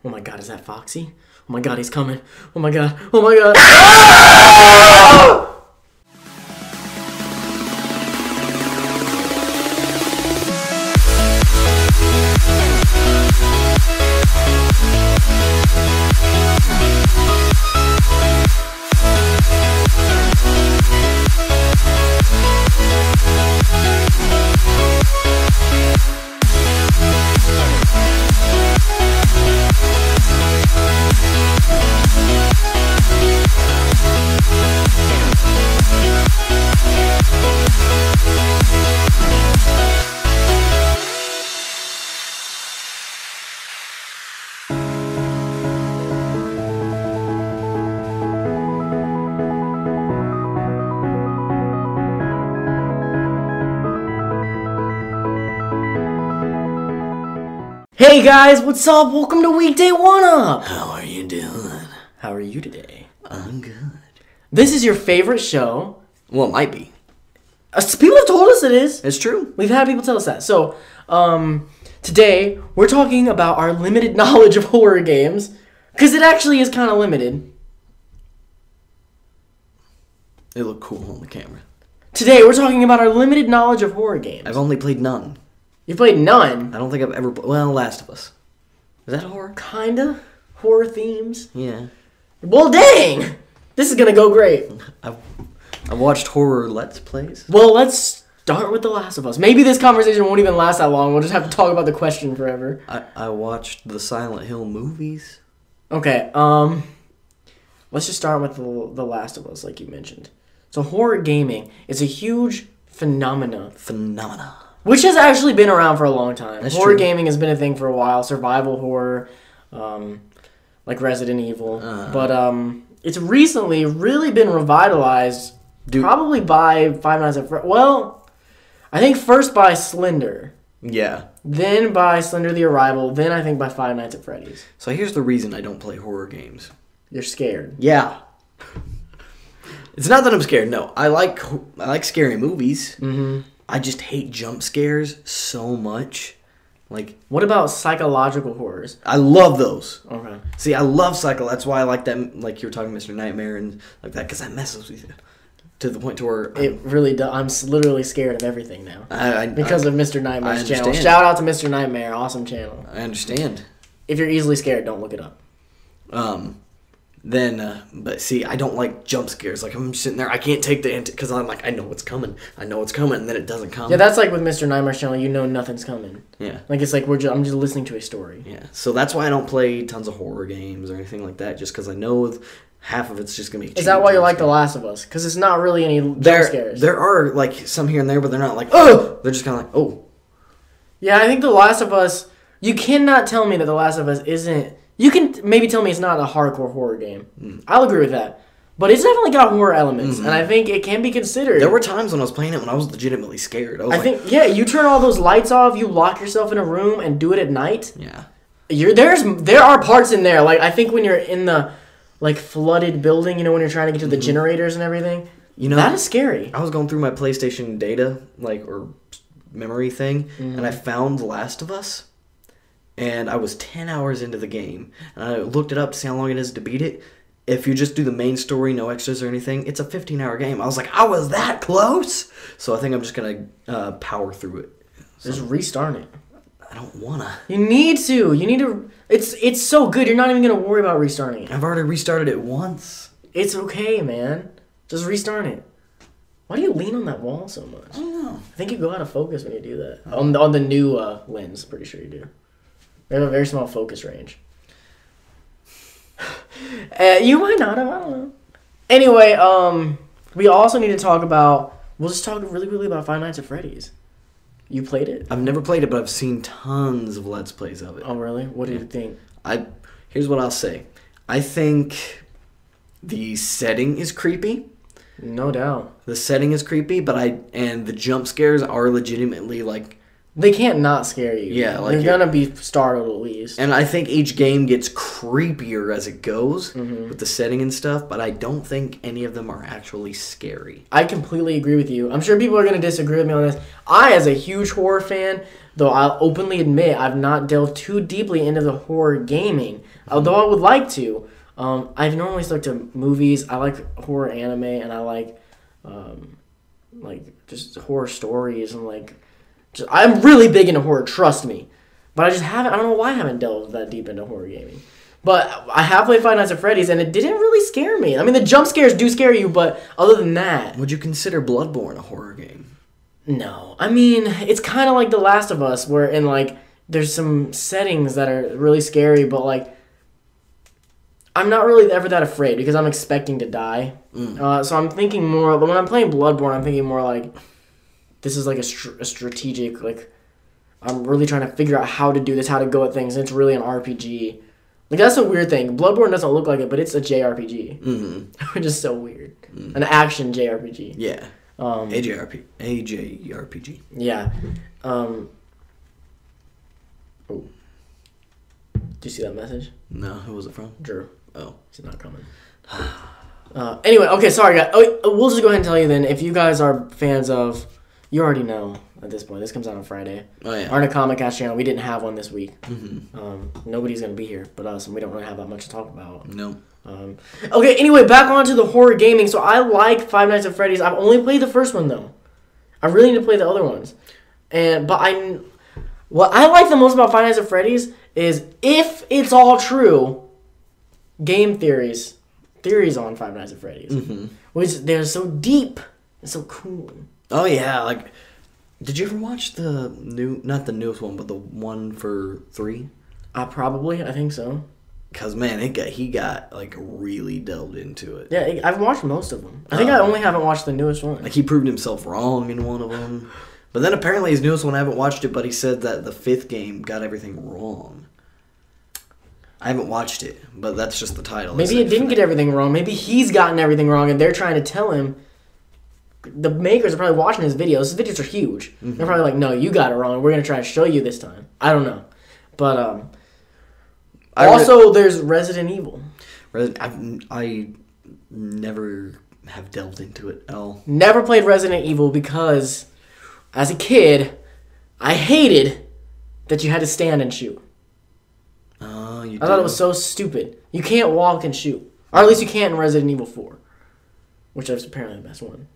Oh my god, is that Foxy? Oh my god, he's coming. Oh my god. Oh my god. Ah! Hey guys, what's up? Welcome to Weekday 1-Up! How are you doing? How are you today? I'm good. This is your favorite show. Well, it might be. People have told us it is. It's true. We've had people tell us that. So, today, we're talking about our limited knowledge of horror games. Because it actually is kind of limited. It looked cool on the camera. Today, we're talking about our limited knowledge of horror games. I've only played none. You've played none? I don't think I've ever... Well, Last of Us. Is that horror? Kinda. Horror themes. Yeah. Well, dang! This is gonna go great. I've watched horror Let's Plays. Well, let's start with The Last of Us. Maybe this conversation won't even last that long. We'll just have to talk about the question forever. I watched the Silent Hill movies. Okay, let's just start with The Last of Us, like you mentioned. So horror gaming is a huge phenomenon. Which has actually been around for a long time. That's horror true. gaming has been a thing for a while. Survival horror, like Resident Evil. But it's recently really been revitalized, probably by Five Nights at Freddy's. Well, I think first by Slender. Yeah. Then by Slender the Arrival. Then I think by Five Nights at Freddy's. So here's the reason I don't play horror games. You're scared. Yeah. It's not that I'm scared. No, I like scary movies. Mm-hmm. I just hate jump scares so much. Like, what about psychological horrors? I love those. Okay. See, I love psycho. That's why I like that. Like you were talking, Mr. Nightmare and like that, because that messes with you to the point to where it really does. I'm literally scared of everything now because of Mr. Nightmare's channel. understand. Shout out to Mr. Nightmare, awesome channel. I understand. If you're easily scared, don't look it up. But see, I don't like jump scares. Like, I'm sitting there, I can't take the because I'm like, I know it's coming, and then it doesn't come. Yeah, that's like with Mr. Nightmare's channel. You know nothing's coming. Yeah. Like it's like I'm just listening to a story. Yeah. So that's why I don't play tons of horror games or anything like that, just because I know half of it's just gonna be. Is that why you like The Last of Us? Because it's not really any jump scares. There are like some here and there, but they're not like they're just kind of like oh. Yeah, I think The Last of Us. You cannot tell me that The Last of Us isn't. You can maybe tell me it's not a hardcore horror game. I'll agree with that. But it's definitely got horror elements, and I think it can be considered. There were times when I was playing it when I was legitimately scared. I think, you turn all those lights off, you lock yourself in a room, and do it at night. Yeah. There are parts in there, like, I think when you're in the, like, flooded building, you know, when you're trying to get to the generators and everything, you know, that is scary. I was going through my PlayStation data, like, or memory thing, and I found The Last of Us. And I was 10 hours into the game, and I looked it up to see how long it is to beat it. If you just do the main story, no extras or anything, it's a 15-hour game. I was like, I was that close? So I think I'm just going to power through it. So, just restart it. I don't want to. You need to. You need to. It's so good, you're not even going to worry about restarting it. I've already restarted it once. It's okay, man. Just restart it. Why do you lean on that wall so much? I don't know. I think you go out of focus when you do that. On the new lens, pretty sure you do. They have a very small focus range. You might not have, I don't know. Anyway, we also need to talk about... We'll just talk really quickly about Five Nights at Freddy's. You played it? I've never played it, but I've seen tons of Let's Plays of it. Oh, really? What did you think? Here's what I'll say. I think the setting is creepy. No doubt. The setting is creepy, and the jump scares are legitimately, like... They can't not scare you. Yeah, like... You're gonna be startled at least. And I think each game gets creepier as it goes with the setting and stuff, but I don't think any of them are actually scary. I completely agree with you. I'm sure people are gonna disagree with me on this. I, as a huge horror fan, Though I'll openly admit I've not delved too deeply into the horror gaming. Although I would like to. I've normally stuck to movies. I like horror anime, and I like just horror stories, and I'm really big into horror, trust me. But I just haven't, I don't know why I haven't delved that deep into horror gaming. But I have played Five Nights at Freddy's, and it didn't really scare me. I mean, the jump scares do scare you, but other than that... Would you consider Bloodborne a horror game? No. I mean, it's kind of like The Last of Us, where there's some settings that are really scary, but I'm not really ever that afraid because I'm expecting to die. So I'm thinking more... When I'm playing Bloodborne, I'm thinking more like... This is a strategic, I'm really trying to figure out how to do this, how to go at things, and it's really an RPG. That's a weird thing. Bloodborne doesn't look like it, but it's a JRPG. Mm-hmm. Which is so weird. Mm-hmm. An action JRPG. Yeah. AJRPG. Yeah. Oh. Do you see that message? No, who was it from? Drew. Oh. He's not coming. Anyway, okay, sorry, guys. We'll just go ahead and tell you then, if you guys are fans of... You already know at this point. This comes out on Friday. Oh, yeah. Our Comic Cast channel, we didn't have one this week. Mm-hmm. Nobody's going to be here but us, and we don't really have that much to talk about. No. Okay, anyway, back on to the horror gaming. So I like Five Nights at Freddy's. I've only played the first one, though. I really need to play the other ones. What I like the most about Five Nights at Freddy's is, if it's all true, game theories on Five Nights at Freddy's. Mm-hmm. Which, they're so deep and so cool. Oh, yeah, did you ever watch the not the newest one, but the one for 3? Probably, I think so. Because, man, he got really delved into it. Yeah, I've watched most of them. I think I only haven't watched the newest one. He proved himself wrong in one of them. But then apparently his newest one, I haven't watched it, but he said that the 5th game got everything wrong. I haven't watched it, but that's just the title. Maybe it didn't get everything wrong. Maybe he's gotten everything wrong, and they're trying to tell him. The makers are probably watching his videos. His videos are huge. Mm-hmm. They're probably like, no, you got it wrong. We're going to try to show you this time. I don't know. But there's Resident Evil. I never have delved into it at all. Never played Resident Evil because, as a kid, I hated that you had to stand and shoot. Oh, you did? I thought it was so stupid. You can't walk and shoot. Or at least you can't in Resident Evil 4. Which is apparently the best one.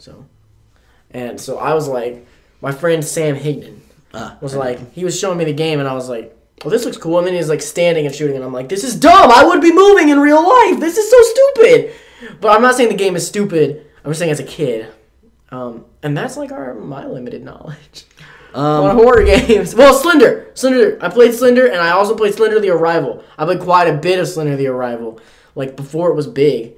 And so I was like, my friend Sam Higdon was like, he was showing me the game, and I was like, well, this looks cool. And then he's standing and shooting, and I'm like, this is dumb. I would be moving in real life. This is so stupid. But I'm not saying the game is stupid. I'm just saying as a kid. And that's my limited knowledge on horror games. Well, Slender. I played Slender, and I also played Slender the Arrival. I played quite a bit of Slender the Arrival, before it was big.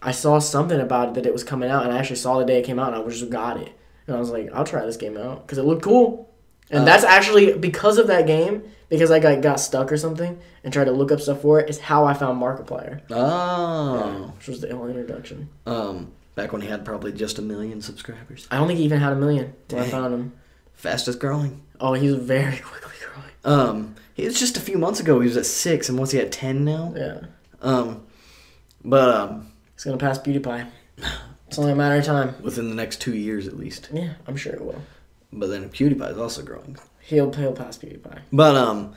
I saw something about it that it was coming out, and I actually saw the day it came out, and I just got it. And I was like, I'll try this game out, because it looked cool. And that's actually, because of that game, because I got stuck or something, and tried to look up stuff for it, is how I found Markiplier. Oh. Yeah, which was the whole introduction. Back when he had probably just 1 million subscribers. I don't think he even had 1 million when I found him. Fastest growing. Oh, he was very quickly growing. It was just a few months ago, he was at 6, and what's he at, 10 now? Yeah. It's going to pass PewDiePie. It's only a matter of time. Within the next 2 years, at least. Yeah, I'm sure it will. But then PewDiePie is also growing. He'll pass PewDiePie. But,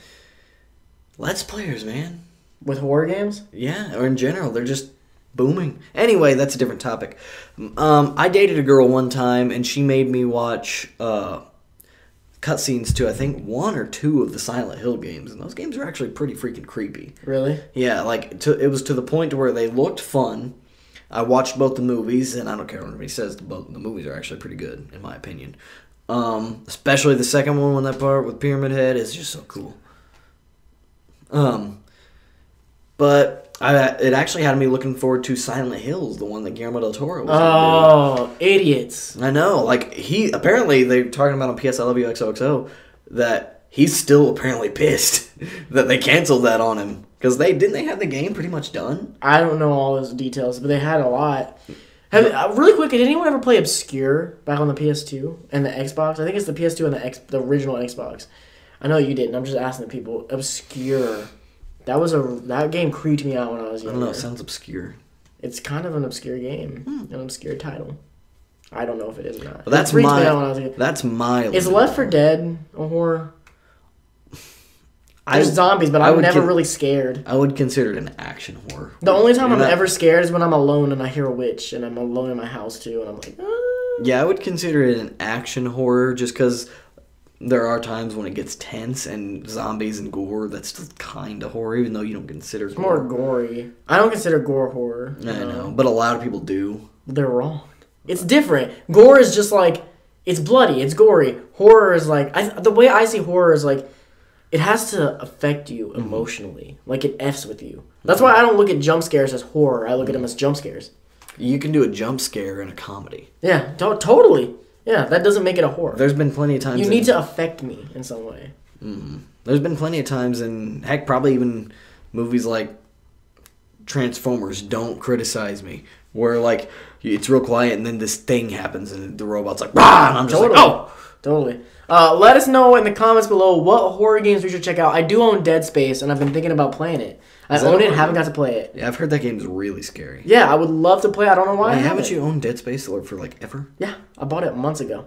Let's Players, man. With horror games? Yeah, or in general, they're just booming. Anyway, that's a different topic. I dated a girl one time, and she made me watch cutscenes to, I think, 1 or 2 of the Silent Hill games, and those games are actually pretty freaking creepy. Really? Yeah, it was to the point to where they looked fun. I watched both the movies, and I don't care what anybody says, both the movies are actually pretty good, in my opinion. Especially the second one, when that part with Pyramid Head is just so cool. But it actually had me looking forward to Silent Hills, the one that Guillermo del Toro was going to do. Idiots. I know. Apparently, they're talking about on PS I Love You XOXO that he's still apparently pissed that they canceled that on him. Because didn't they have the game pretty much done? I don't know all those details, but they had a lot. Really quick, did anyone ever play Obscure back on the PS2 and the Xbox? I think it's the PS2 and the original Xbox. I know you didn't. I'm just asking the people. Obscure. That game creeped me out when I was younger. I don't know. It sounds obscure. It's kind of an obscure game. An obscure title. I don't know if it is or not. But that's my. Is Left 4 Dead a horror? There's zombies, but I'm never really scared. I would consider it an action horror. The only time I'm ever scared is when I'm alone and I hear a witch, and I'm alone in my house too, and I'm like, ah. Yeah, I would consider it an action horror just because there are times when it gets tense and zombies and gore. That's still kind of horror, even though you don't consider it's more gory. I don't consider gore horror. I know, but a lot of people do. They're wrong. It's different. Gore is just like, it's bloody, it's gory. Horror is like, the way I see horror is like, it has to affect you emotionally. Like, it F's with you. That's why I don't look at jump scares as horror. I look at them as jump scares. You can do a jump scare in a comedy. Yeah, totally. Yeah, that doesn't make it a horror. There's been plenty of times... You need to affect me in some way. Mm-hmm. There's been plenty of times, and heck, probably even movies like Transformers, Don't Criticize Me, where, like, it's real quiet, and then this thing happens, and the robot's like, rah! And I'm just like, oh! Totally. Let us know in the comments below what horror games we should check out. I do own Dead Space, and I've been thinking about playing it. I own it and haven't got to play it. Yeah, I've heard that game's really scary. Yeah, I would love to play it. I don't know why. Haven't you owned Dead Space for, like, ever? Yeah, I bought it months ago.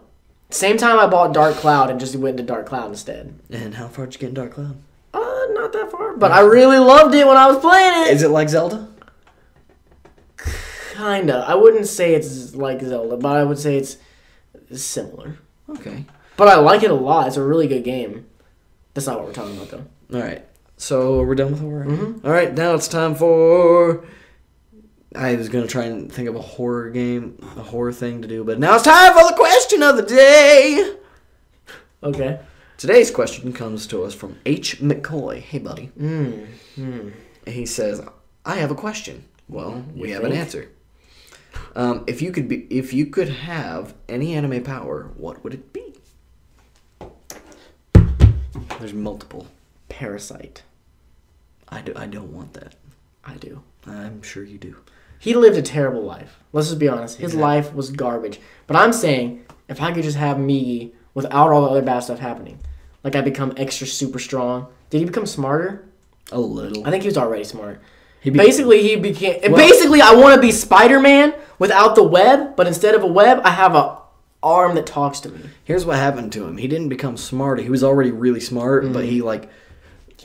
Same time I bought Dark Cloud and just went into Dark Cloud instead. And how far did you get in Dark Cloud? Not that far. But I really loved it when I was playing it. Is it like Zelda? Kinda. I wouldn't say it's like Zelda, but I would say it's similar. Okay. But I like it a lot. It's a really good game. That's not what we're talking about, though. All right. So we're done with horror? Mm-hmm. All right. Now it's time for... I was going to try and think of a horror game, a horror thing to do, but now it's time for the question of the day. Okay. Today's question comes to us from H. McCoy. Hey, buddy. He says, I have a question. Well, we have an answer. If you could have any anime power, what would it be? There's multiple. Parasite. I don't want that. I do. I'm sure you do. He lived a terrible life. Let's just be honest. His life was garbage. But I'm saying, if I could just have Migi without all the other bad stuff happening, like I become extra super strong. Did he become smarter? A little. I think he was already smart. Basically, I want to be Spider-Man without the web, but instead of a web, I have a arm that talks to me. Here's what happened to him. He didn't become smarter. He was already really smart, but he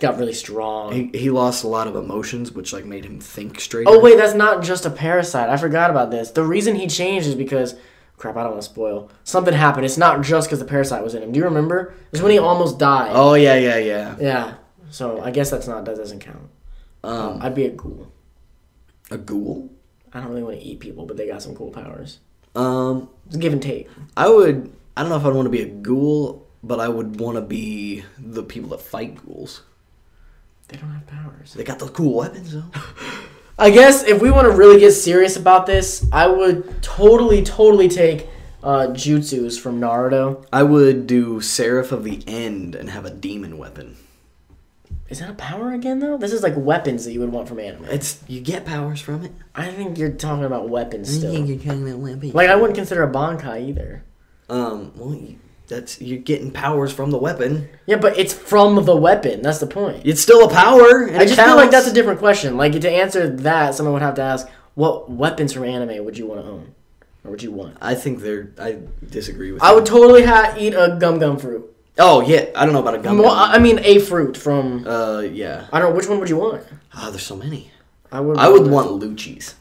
got really strong. He lost a lot of emotions, which made him think straight. Oh wait, that's not just a parasite. I forgot about this. The reason he changed is because crap. I don't want to spoil. Something happened. It's not just because the parasite was in him. Do you remember? It was when he almost died. Oh yeah. Yeah. So I guess that doesn't count. I'd be a ghoul. A ghoul? I don't really want to eat people, but they got some cool powers. It's give and take. I don't know if I'd want to be a ghoul, but I would want to be the people that fight ghouls. They don't have powers. They got those cool weapons, though. I guess if we want to really get serious about this, I would totally take jutsus from Naruto. I would do Seraph of the End and have a demon weapon. Is that a power again, though? This is like weapons that you would want from anime. You get powers from it. I think you're talking about weapons still. I think you're talking about weapons. Like, I wouldn't consider a Bankai either. Well, you're getting powers from the weapon. Yeah, but it's from the weapon. That's the point. It's still a power. And I just feel like that's a different question. Like, to answer that, someone would have to ask, what weapons from anime would you want to own? Or would you want? I disagree with you. I would totally eat a gum fruit. Oh, yeah. I don't know about a gum. I mean, a fruit from... yeah. I don't know. Which one would you want? There's so many. I would want Lucci's.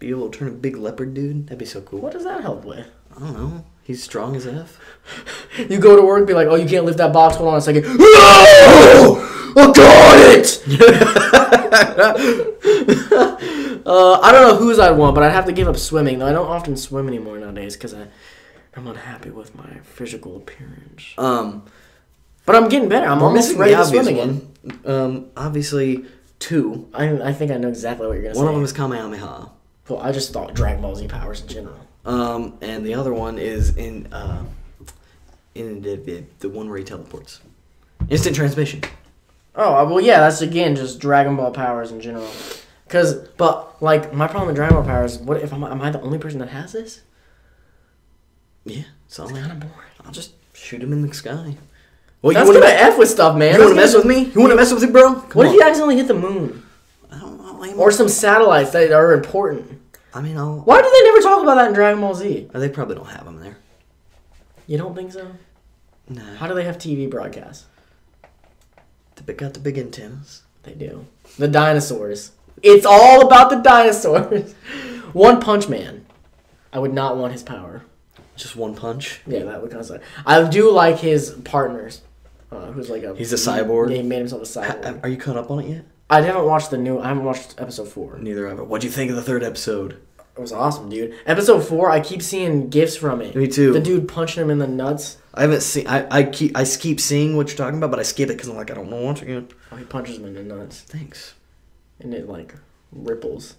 Be able to turn a big leopard dude. That'd be so cool. What does that help with? I don't know. He's strong as F. You go to work, be like, oh, you can't lift that box. Hold on a second. Oh, I got it! I don't know whose I'd want, but I'd have to give up swimming. Though I don't often swim anymore nowadays because I'm unhappy with my physical appearance. But I'm getting better. I'm almost ready to swim again. Obviously, two. I think I know exactly what you're going to say. One of them is Kamehameha. Well, I just thought Dragon Ball Z powers in general. And the other one is in the one where he teleports. Instant transmission. Oh, well, yeah, that's, again, just Dragon Ball powers in general. But my problem with Dragon Ball powers, what if am I the only person that has this? Yeah, it's kind of boring. I'll just shoot him in the sky. Well, that's gonna F with stuff, man. You want to mess with me? You want to mess with me, bro? What if you accidentally hit the moon? I don't know. Or some satellites that are important. I mean, Why do they never talk about that in Dragon Ball Z? They probably don't have them there. You don't think so? Nah. How do they have TV broadcasts? They got the big antennas. They do. The dinosaurs. It's all about the dinosaurs. One Punch Man. I would not want his power. Just one punch? Yeah, that would kind of suck. I do like his partners. Who's like a... He's a cyborg? Yeah, he made himself a cyborg. Are you caught up on it yet? I haven't watched I haven't watched episode 4. Neither have I. What'd you think of the 3rd episode? It was awesome, dude. Episode 4, I keep seeing GIFs from it. Me too. The dude punching him in the nuts. I haven't seen... I keep seeing what you're talking about, but I skip it because I'm like, I don't know once again. Oh, he punches him in the nuts. Thanks. And it, like, ripples.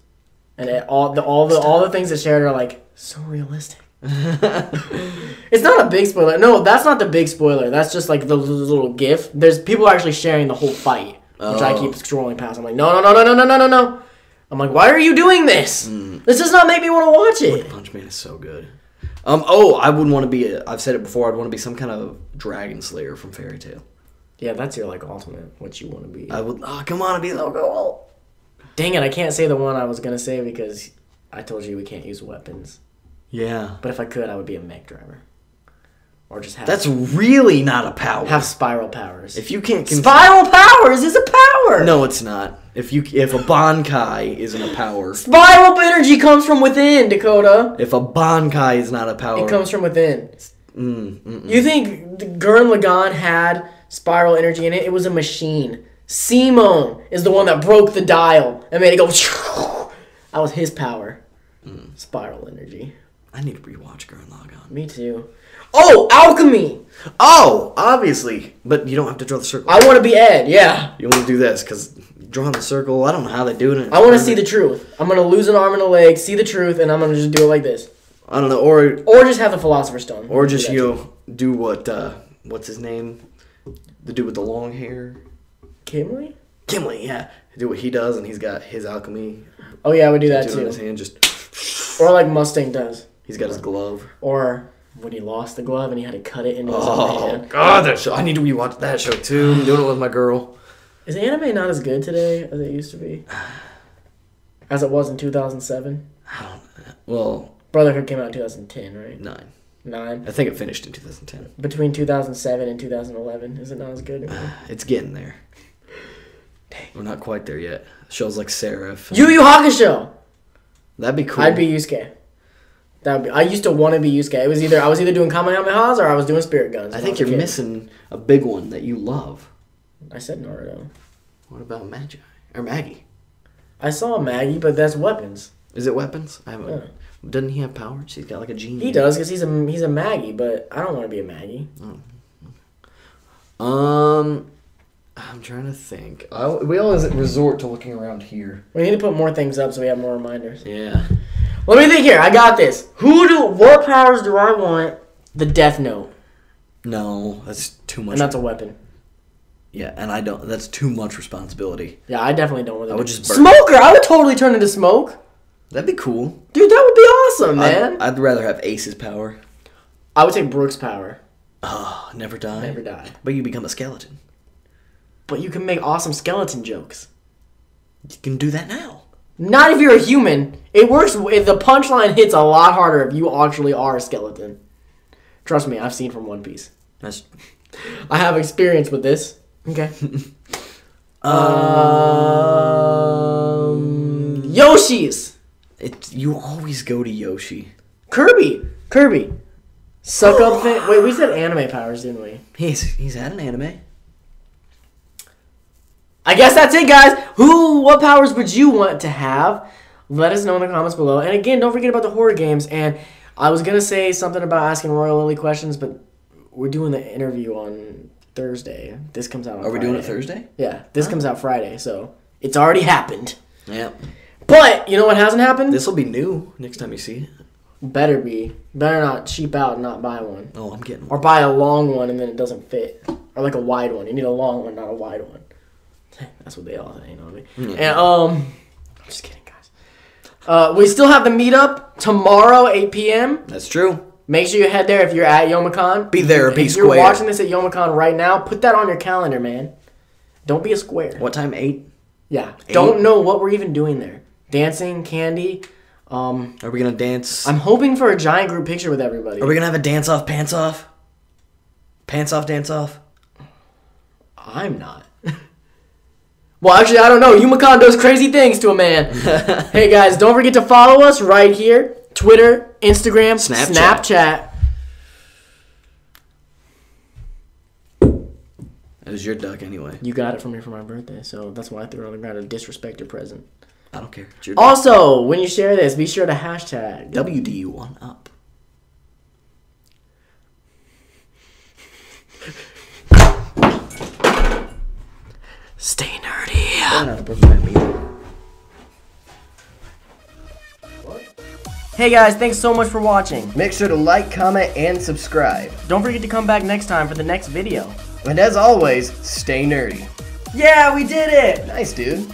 And all the things that shared are, like, so realistic. It's not a big spoiler. No, that's not the big spoiler. That's just, like, the little GIF. There's people actually sharing the whole fight, which I keep scrolling past. I'm like, no. I'm like, why are you doing this? This does not make me want to watch it. One Punch Man is so good. I wouldn't want to be I've said it before, I'd want to be some kind of dragon slayer from Fairy Tail. Yeah, that's your, like, ultimate, what you want to be. I would, come on, I'd be so cool. Dang it, I can't say the one I was going to say because I told you we can't use weapons. Yeah. But if I could, I would be a mech driver. Or just have... That's really not a power. Have spiral powers. If you can't... Spiral powers is a power! No, it's not. If a Bankai isn't a power... Spiral energy comes from within, Dakota. If a Bankai is not a power... It comes from within. You think Gurren Lagann had spiral energy in it? It was a machine. Simone is the one that broke the dial and made it go... That was his power. Spiral energy. I need to rewatch Gurren Lagann. Me too. Oh, alchemy! Oh, obviously. But you don't have to draw the circle. I want to be Ed, yeah. You want to do this, because drawing the circle, I don't know how they do it. I want to see the truth. I'm going to lose an arm and a leg, see the truth, and I'm going to just do it like this. I don't know, or just have the Philosopher's Stone. Or just, do what's his name? The dude with the long hair. Kimley, yeah. Do what he does, and he's got his alchemy. Oh, yeah, I would do that, too. In his hand, just... Or like Mustang does. He's got his glove. Or when he lost the glove and he had to cut it into his own hand. God, that show. I need to rewatch that show, too. I'm doing it with my girl. Is anime not as good today as it used to be? As it was in 2007? Well... Brotherhood came out in 2010, right? 9. I think it finished in 2010. Between 2007 and 2011, is it not as good? It's getting there. Dang. We're not quite there yet. Shows like Seraph. Yu Yu Hakusho! That'd be cool. I'd be Yusuke. I used to want to be Yusuke. I was either doing Kamehamehas or I was doing Spirit Guns. I think you're missing a big one that you love. I said Naruto. What about Maggie? I saw Maggie, but that's weapons. Is it weapons? I haven't. Yeah. Doesn't he have powers? He's got like a genie. He does, because he's a Maggie, but I don't want to be a Maggie. Oh. I'm trying to think. We always resort to looking around here. We need to put more things up so we have more reminders. Yeah. Let me think here. I got this. What powers do I want? The Death Note. No, that's too much. And that's a weapon. Yeah, and I don't. That's too much responsibility. Yeah, I definitely don't want to. I would just burn. Smoker! I would totally turn into Smoke. That'd be cool. Dude, that would be awesome, man. I'd rather have Ace's power. I would take Brooke's power. Oh, never die. Never die. But you become a skeleton. But you can make awesome skeleton jokes. You can do that now. Not if you're a human. It works. If the punchline hits a lot harder if you actually are a skeleton. Trust me, I've seen from One Piece. I have experience with this. Okay. Yoshi's. You always go to Yoshi. Kirby. Suck up thing. Wait, we said anime powers, didn't we? He's had an anime. I guess that's it, guys. What powers would you want to have? Let us know in the comments below. And again, don't forget about the horror games. And I was going to say something about asking Royal Lily questions, but we're doing the interview on Thursday. This comes out on Friday. Are we doing it Thursday? Yeah, this comes out Friday, so it's already happened. Yeah. But, you know what hasn't happened? This will be new next time you see it. Better be. Better not cheap out and not buy one. Oh, I'm getting one. Or buy a long one and then it doesn't fit. Or like a wide one. You need a long one, not a wide one. That's what they all say, you know what I mean? Yeah. And, I'm just kidding, guys. We still have the meetup tomorrow, 8 p.m. That's true. Make sure you head there if you're at Youmacon. Be there, be square. If you're watching this at Youmacon right now, put that on your calendar, man. Don't be a square. What time? 8? Yeah. 8? Don't know what we're even doing there. Dancing, candy. Are we gonna dance? I'm hoping for a giant group picture with everybody. Are we gonna have a dance off, pants off? Pants off, dance off? I'm not. Well, actually, I don't know. Yumakan does crazy things to a man. Hey, guys, don't forget to follow us right here. Twitter, Instagram, Snapchat. It was your duck anyway. You got it from me for my birthday, so that's why I threw it on the ground to disrespect your present. I don't care. Also, when you share this, be sure to hashtag WD1UP. Stay nerdy. Hey guys, thanks so much for watching. Make sure to like, comment, and subscribe. Don't forget to come back next time for the next video. And as always, stay nerdy. Yeah, we did it! Nice, dude.